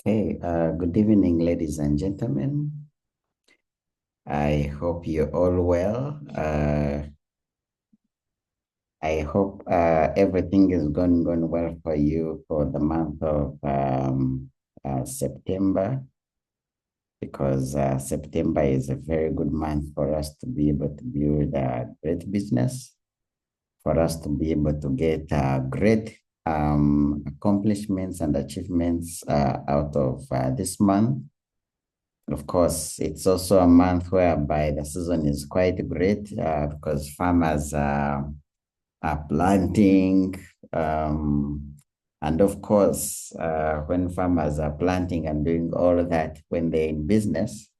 Okay, good evening, ladies and gentlemen. I hope you're all well. I hope everything is going well for you for the month of September, because September is a very good month for us to be able to build a great business, for us to be able to get great accomplishments and achievements out of this month. Of course, it's also a month whereby the season is quite great because farmers are planting. And of course, when farmers are planting and doing all of that, when they're in business,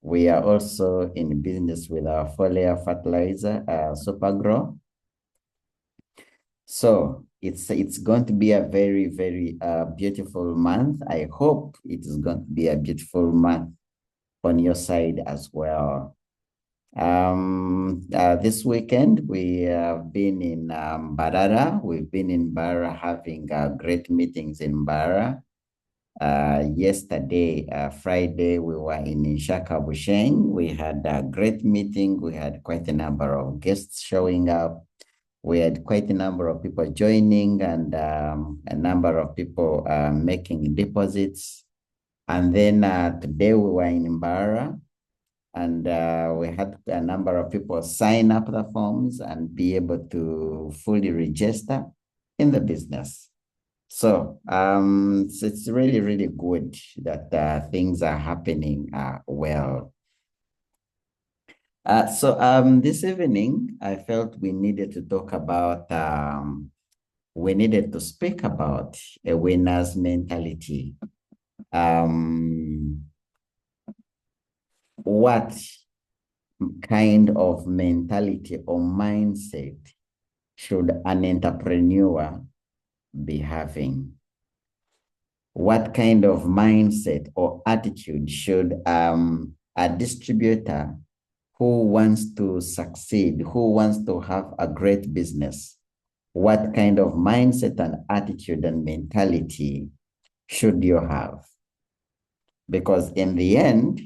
we are also in business with our foliar fertilizer, Supergrow. So it's going to be a very, very beautiful month. I hope it is going to be a beautiful month on your side as well. This weekend, we have been in Barara. We've been in Barara having great meetings in Barara. Yesterday, Friday, we were in Nshaka Busheng. We had a great meeting. We had quite a number of guests showing up. We had quite a number of people joining and a number of people making deposits. And then today we were in Mbara, and we had a number of people sign up the forms and be able to fully register in the business. So it's really, really good that things are happening well. So this evening, I felt we needed to talk about, we needed to speak about a winner's mentality. What kind of mentality or mindset should an entrepreneur be having? What kind of mindset or attitude should a distributor who wants to succeed, who wants to have a great business, what kind of mindset and attitude and mentality should you have? Because in the end,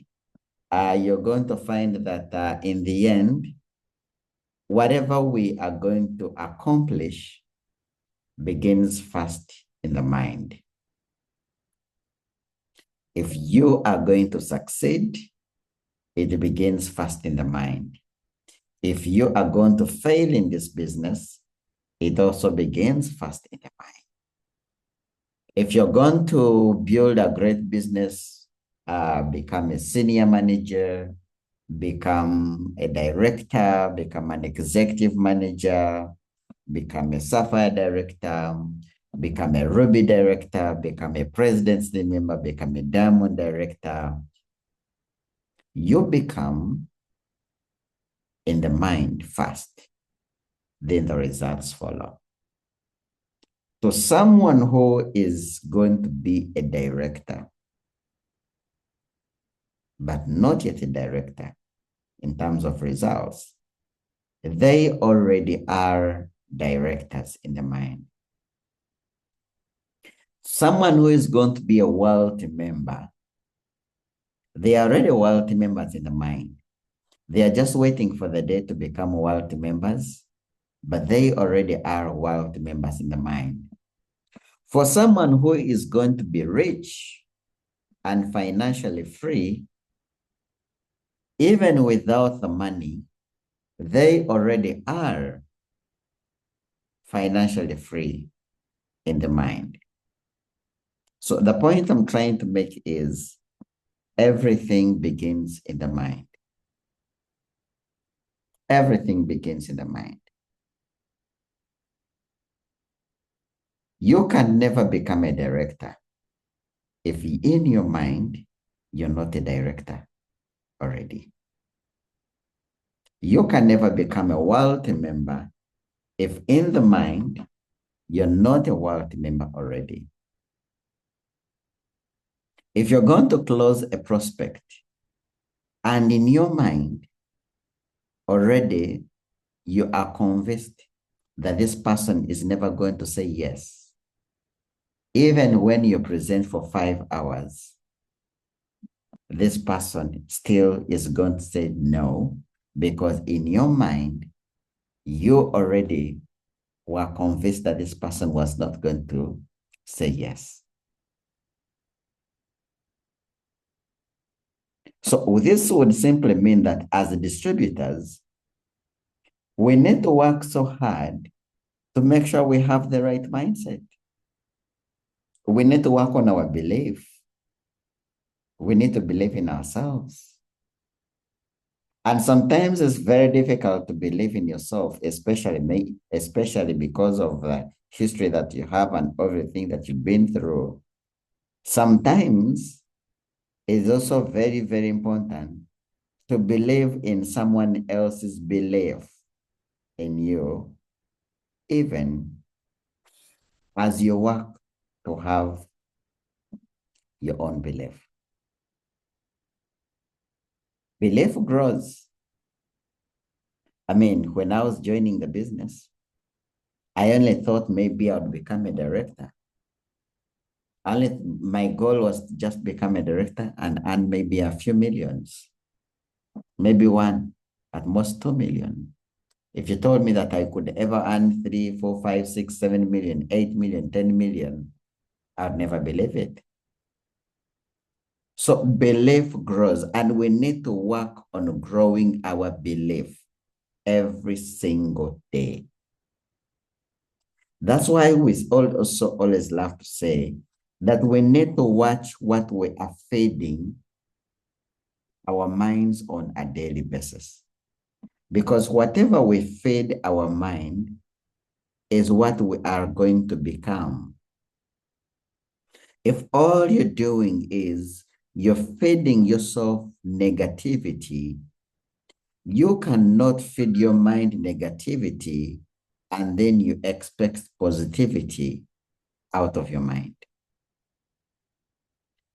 you're going to find that in the end, whatever we are going to accomplish begins first in the mind. If you are going to succeed, it begins first in the mind. If you are going to fail in this business, it also begins first in the mind. If you're going to build a great business, become a senior manager, become a director, become an executive manager, become a Sapphire director, become a Ruby director, become a presidency member, become a Diamond director, you become in the mind first, then the results follow. So someone who is going to be a director, but not yet a director in terms of results, they already are directors in the mind. Someone who is going to be a wealthy member, they are already wealthy members in the mind. They are just waiting for the day to become wealthy members, but they already are wealthy members in the mind. For someone who is going to be rich and financially free, even without the money, they already are financially free in the mind. So the point I'm trying to make is everything begins in the mind. Everything begins in the mind. You can never become a director if in your mind, you're not a director already. You can never become a wealthy member if in the mind, you're not a wealthy member already. If you're going to close a prospect and in your mind, already you are convinced that this person is never going to say yes, Even when you present for 5 hours, this person still is going to say no, because in your mind, you already were convinced that this person was not going to say yes. So this would simply mean that as distributors, we need to work so hard to make sure we have the right mindset. We need to work on our belief. We need to believe in ourselves. And sometimes it's very difficult to believe in yourself, especially because of the history that you have and everything that you've been through. Sometimes it's also very, very important to believe in someone else's belief in you, even as you work to have your own belief. Belief grows. I mean, when I was joining the business, I only thought maybe I would become a director. My goal was to just become a director and earn maybe a few millions, maybe one, at most 2 million. If you told me that I could ever earn 3, 4, 5, 6, 7 million, 8 million, 10 million, I'd never believe it. So belief grows, and we need to work on growing our belief every single day. That's why we also always love to say that we need to watch what we are feeding our minds on a daily basis. Because whatever we feed our mind is what we are going to become. If all you're doing is you're feeding yourself negativity, you cannot feed your mind negativity and then you expect positivity out of your mind.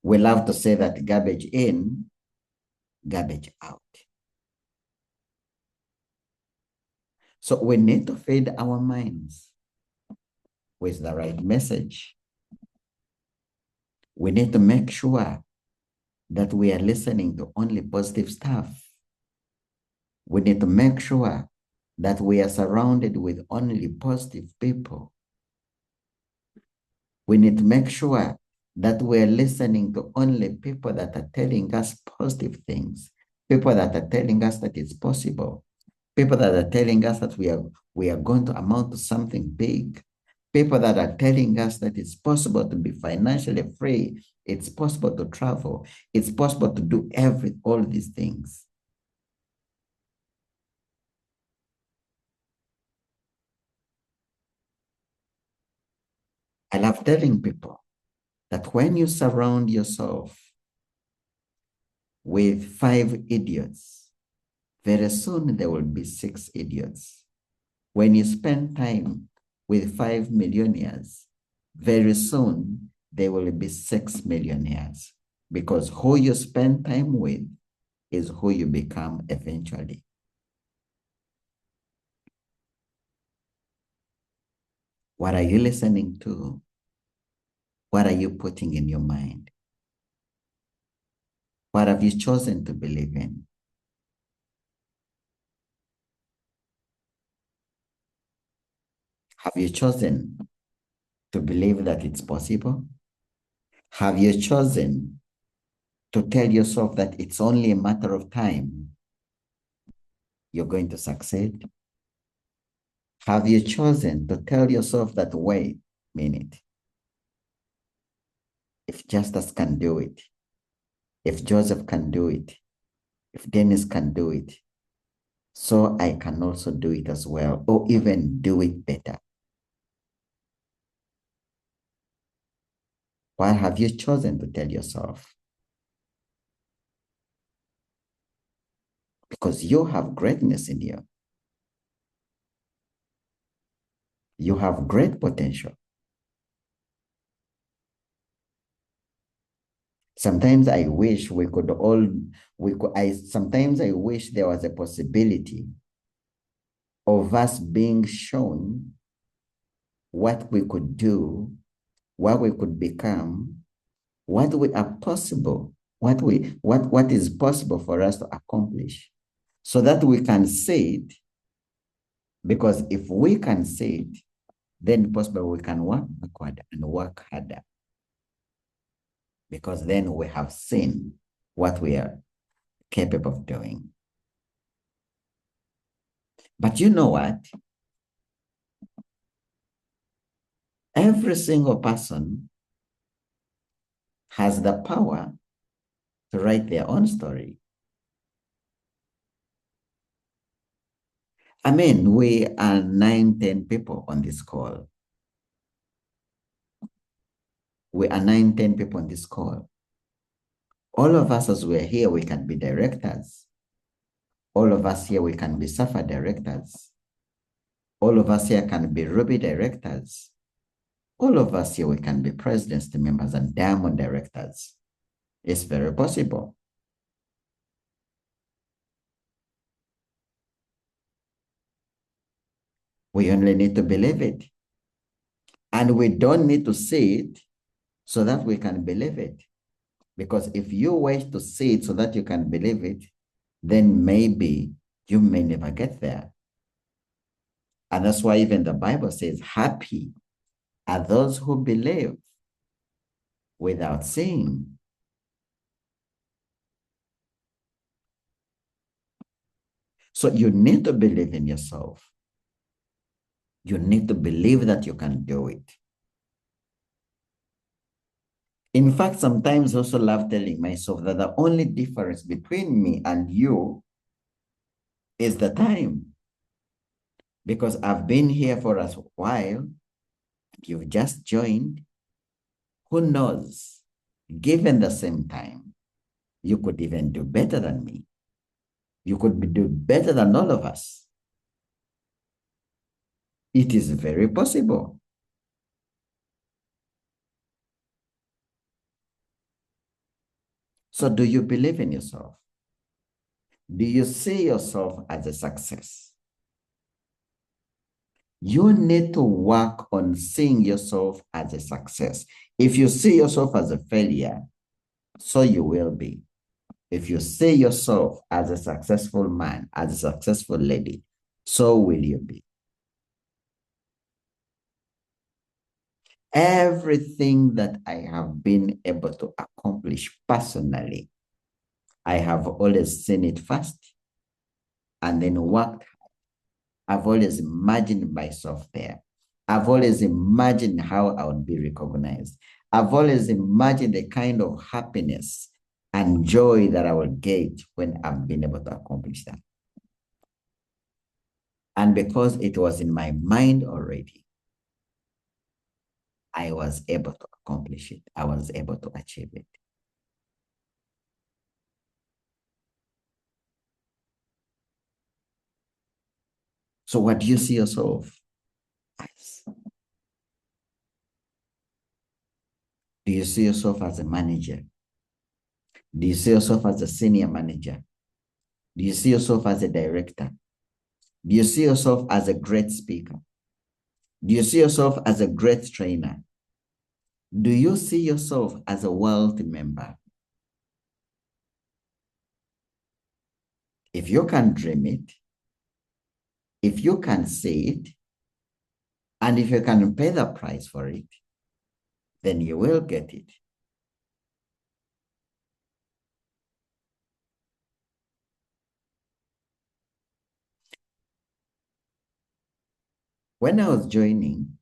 We love to say that garbage in, garbage out. So we need to feed our minds with the right message. We need to make sure that we are listening to only positive stuff. We need to make sure that we are surrounded with only positive people. We need to make sure that we are listening to only people that are telling us positive things, people that are telling us that it's possible, people that are telling us that we are going to amount to something big, people that are telling us that it's possible to be financially free, it's possible to travel, it's possible to do all these things. I love telling people that when you surround yourself with 5 idiots, very soon there will be 6 idiots. When you spend time with 5 millionaires, very soon there will be 6 millionaires, because who you spend time with is who you become eventually. What are you listening to? What are you putting in your mind? What have you chosen to believe in? Have you chosen to believe that it's possible? Have you chosen to tell yourself that it's only a matter of time you're going to succeed? Have you chosen to tell yourself that, wait a minute, if Justice can do it, if Joseph can do it, if Dennis can do it, so I can also do it as well, or even do it better? What have you chosen to tell yourself? Because you have greatness in you. You have great potential. Sometimes I wish sometimes I wish there was a possibility of us being shown what we could do what we could become, what we are possible, what is possible for us to accomplish, so that we can say it. Because if we can say it, then possible we can work backward and work harder. Because then we have seen what we are capable of doing. But you know what? Every single person has the power to write their own story. I mean, we are 9-10 people on this call. We are 9-10 people on this call. All of us, as we're here, we can be directors. All of us here, we can be SAFA directors. All of us here can be Ruby directors. All of us here, we can be presidents, team members, and Diamond directors. It's very possible. We only need to believe it. And we don't need to see it so that we can believe it. Because if you wait to see it so that you can believe it, then maybe you may never get there. And that's why even the Bible says, happy are those who believe without seeing. So you need to believe in yourself. You need to believe that you can do it. In fact, sometimes I also love telling myself that the only difference between me and you is the time. Because I've been here for a while, you've just joined. Who knows? Given the same time, you could even do better than me. You could do better than all of us. It is very possible. So do you believe in yourself? Do you see yourself as a success? You need to work on seeing yourself as a success. If you see yourself as a failure, so you will be. If you see yourself as a successful man, as a successful lady, so will you be. Everything that I have been able to accomplish personally, I have always seen it first and then worked. I've always imagined myself there. I've always imagined how I would be recognized. I've always imagined the kind of happiness and joy that I will get when I've been able to accomplish that. And because it was in my mind already, I was able to accomplish it. I was able to achieve it. So what do you see yourself as? Do you see yourself as a manager? Do you see yourself as a senior manager? Do you see yourself as a director? Do you see yourself as a great speaker? Do you see yourself as a great trainer? Do you see yourself as a wealthy member? If you can dream it, if you can see it, and if you can pay the price for it, then you will get it. When I was joining,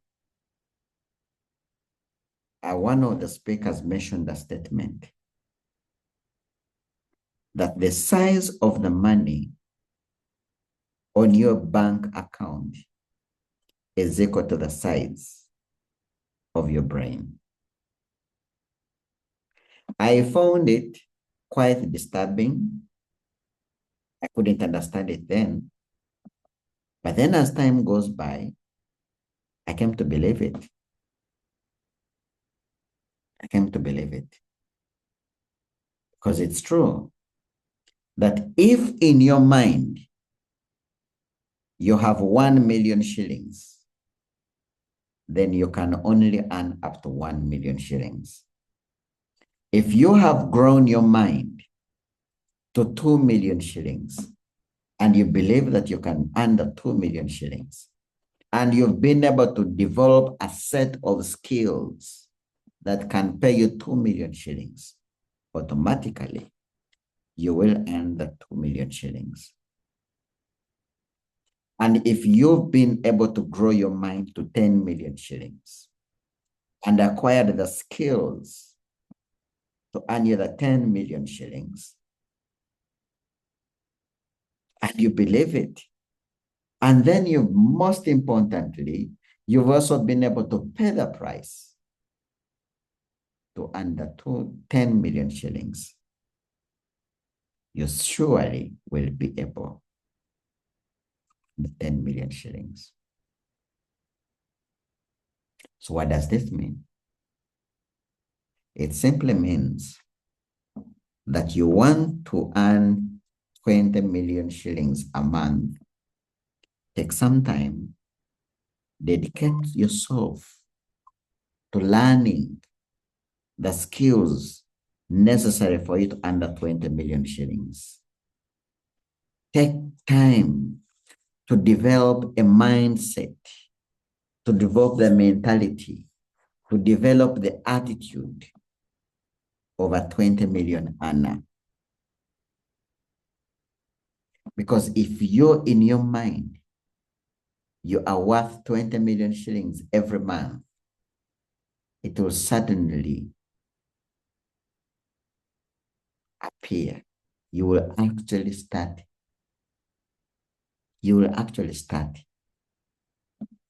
one of the speakers mentioned a statement that the size of the money on your bank account is equal to the size of your brain. I found it quite disturbing. I couldn't understand it then. But then as time goes by, I came to believe it. I came to believe it. Because it's true that if in your mind you have 1 million shillings, then you can only earn up to 1 million shillings. If you have grown your mind to 2 million shillings and you believe that you can earn the 2 million shillings and you've been able to develop a set of skills that can pay you 2 million shillings, automatically you will earn the 2 million shillings. And if you've been able to grow your mind to 10 million shillings and acquired the skills to earn you the 10 million shillings, and you believe it, and then you, most importantly, you've also been able to pay the price to earn the 10 million shillings, you surely will be able the 10 million shillings. So what does this mean? It simply means that you want to earn 20 million shillings a month. Take some time, dedicate yourself to learning the skills necessary for you to earn the 20 million shillings. Take time to develop a mindset, to develop the mentality, to develop the attitude of a 20 million earner. Because if you're in your mind, you are worth 20 million shillings every month, it will suddenly appear. You will actually start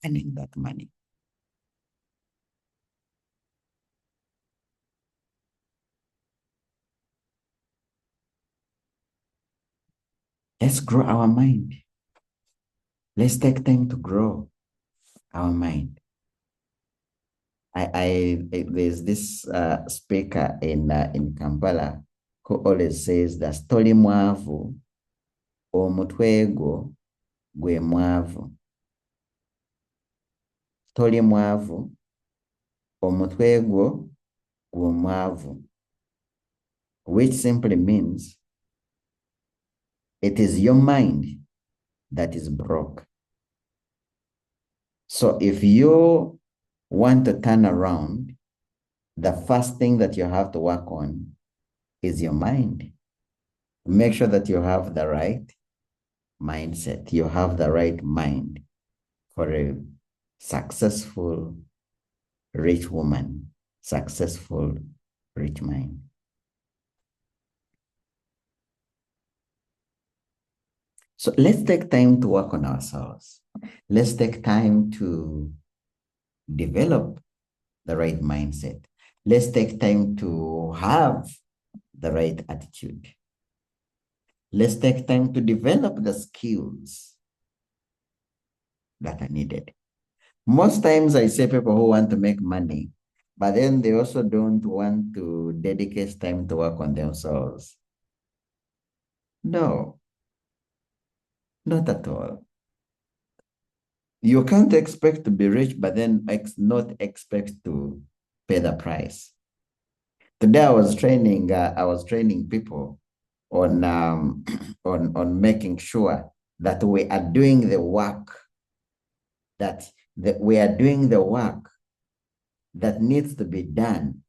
earning that money. Let's grow our mind. Let's take time to grow our mind. There's this speaker in Kampala who always says that "Toli mwavu, omutwe gwo gwe mwavu. Toli mwavu, omutwe gwo gwe mwavu," which simply means it is your mind that is broke. So if you want to turn around, the first thing that you have to work on is your mind. Make sure that you have the right mindset. You have the right mind for a successful, rich woman, successful, rich mind. So let's take time to work on ourselves. Let's take time to develop the right mindset. Let's take time to have the right attitude. Let's take time to develop the skills that are needed. Most times I say people who want to make money, but then they also don't want to dedicate time to work on themselves. No, not at all. You can't expect to be rich, but then not expect to pay the price. Today I was training people on on making sure that we are doing the work that needs to be done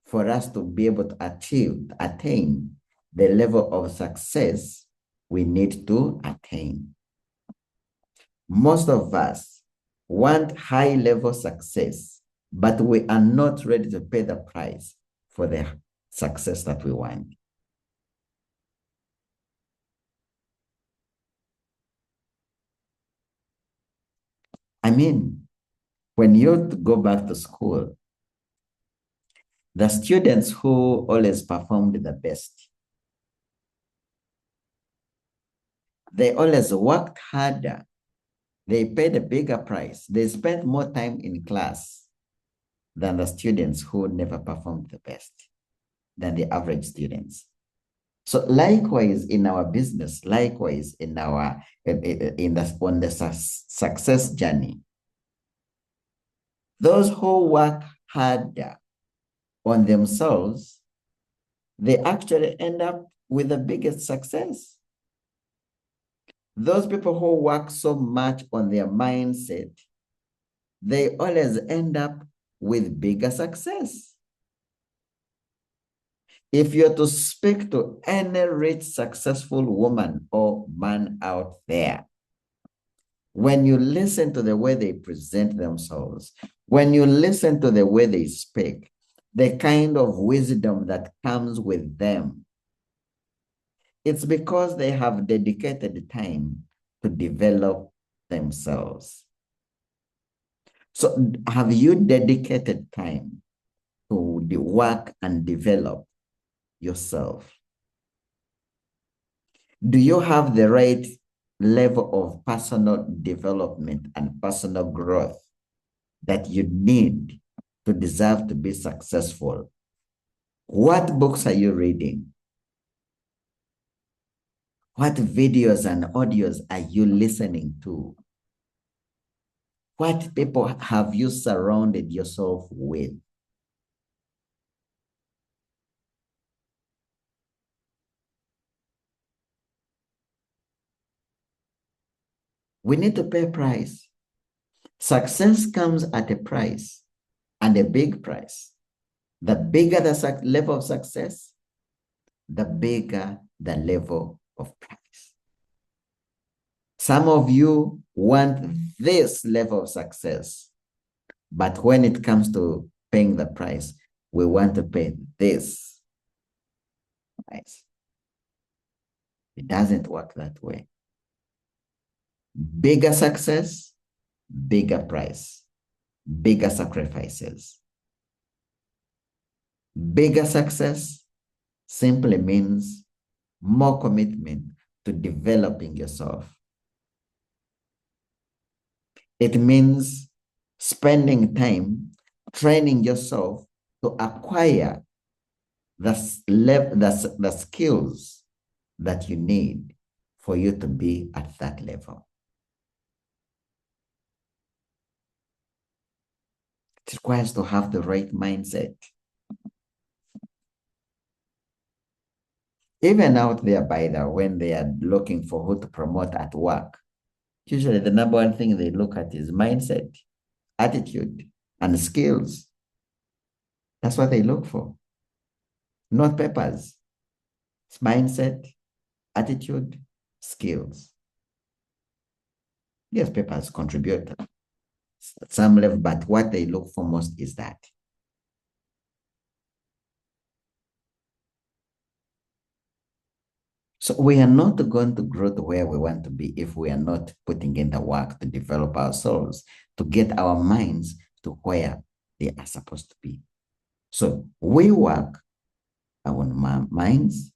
for us to be able to attain the level of success we need to attain. Most of us want high-level success, but we are not ready to pay the price for the success that we want. I mean, when you go back to school, the students who always performed the best, they always worked harder. They paid a bigger price. They spent more time in class than the students who never performed the best, than the average students. So likewise in our business, likewise in our on the success journey, Those who work harder on themselves, they actually end up with the biggest success. Those people who work so much on their mindset, they always end up with bigger success. If you're to speak to any rich, successful woman or man out there, when you listen to the way they present themselves, when you listen to the way they speak, the kind of wisdom that comes with them, it's because they have dedicated time to develop themselves. So have you dedicated time to the work and develop yourself? Do you have the right level of personal development and personal growth that you need to deserve to be successful? What books are you reading? What videos and audios are you listening to? What people have you surrounded yourself with? We need to pay a price. Success comes at a price, and a big price. The bigger the level of success, the bigger the level of price. Some of you want this level of success, but when it comes to paying the price, we want to pay this price. It doesn't work that way. Bigger success, bigger price, bigger sacrifices. Bigger success simply means more commitment to developing yourself. It means spending time training yourself to acquire the skills that you need for you to be at that level. It requires to have the right mindset. Even out there, by the way, when they are looking for who to promote at work, usually the number one thing they look at is mindset, attitude, and skills. That's what they look for, not papers. It's mindset, attitude, skills. Yes, papers contribute at some level, but what they look for most is that. So we are not going to grow to where we want to be if we are not putting in the work to develop ourselves, to get our minds to where they are supposed to be. So we work our minds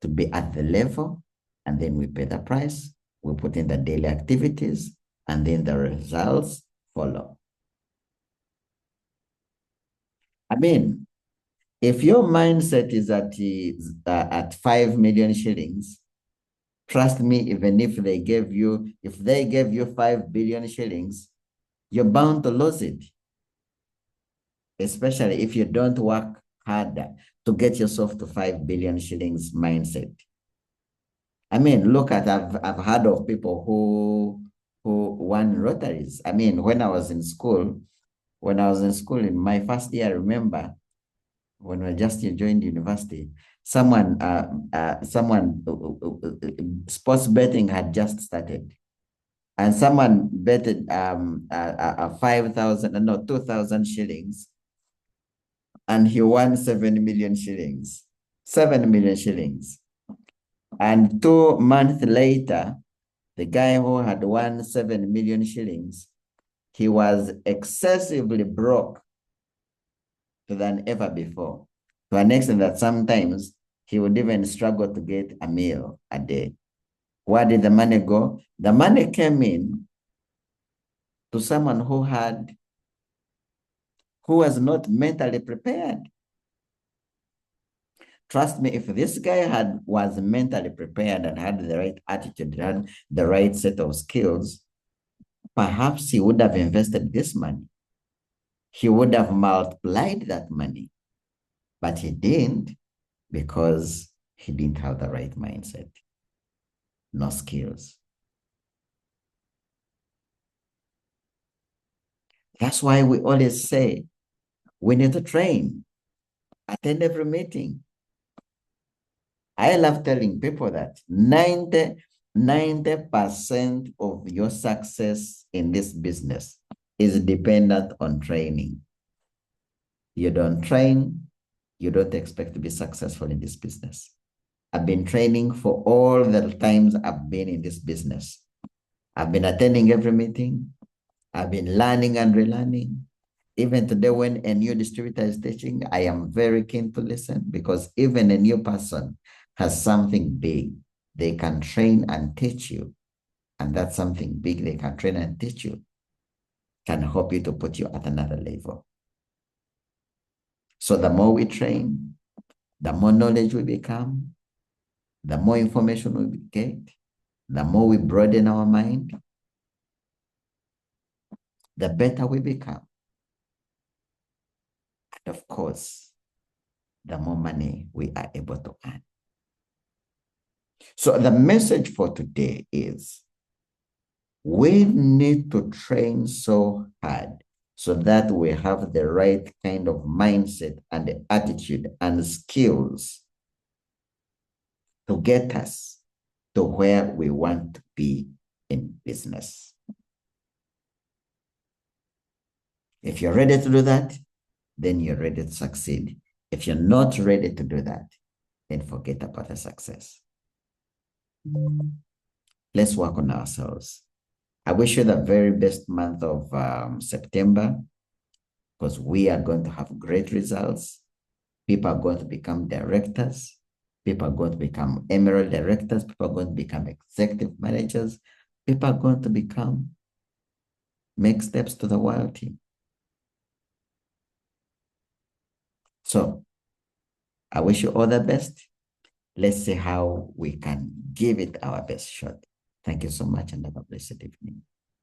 to be at the level, and then we pay the price, we put in the daily activities, and then the results follow. I mean, if your mindset is at 5 million shillings, trust me, even if they gave you 5 billion shillings, you're bound to lose it. Especially if you don't work harder to get yourself to 5 billion shillings mindset. I mean, look at, I've heard of people who won lotteries. I mean, when I was in school in my first year, I remember when I just joined university, someone sports betting had just started, and someone betted 2,000 shillings, and he won 7 million shillings. 7 million shillings. And 2 months later, the guy who had won 7 million shillings, he was excessively broke than ever before, to an extent that sometimes he would even struggle to get a meal a day. Where did the money go? The money came in to someone who was not mentally prepared. Trust me, if this guy was mentally prepared and had the right attitude, had the right set of skills, perhaps he would have invested this money. he would have multiplied that money, but he didn't because he didn't have the right mindset, no skills. That's why we always say we need to train, attend every meeting. I love telling people that 90% of your success in this business is dependent on training. You don't train, you don't expect to be successful in this business. I've been training for all the times I've been in this business. I've been attending every meeting. I've been learning and relearning. Even today, when a new distributor is teaching, I am very keen to listen, because even a new person has something big they can train and teach you. And that's something big they can train and teach you can help you to put you at another level. So the more we train, the more knowledge we become, the more information we get, the more we broaden our mind, the better we become. And of course, the more money we are able to earn. So the message for today is we need to train so hard so that we have the right kind of mindset and attitude and skills to get us to where we want to be in business. If you're ready to do that, then you're ready to succeed. If you're not ready to do that, then forget about the success. Let's work on ourselves. I wish you the very best month of September, because we are going to have great results. People are going to become directors. People are going to become emerald directors. People are going to become executive managers. People are going to make steps to the world team. So I wish you all the best. Let's see how we can give it our best shot. Thank you so much, and have a blessed evening.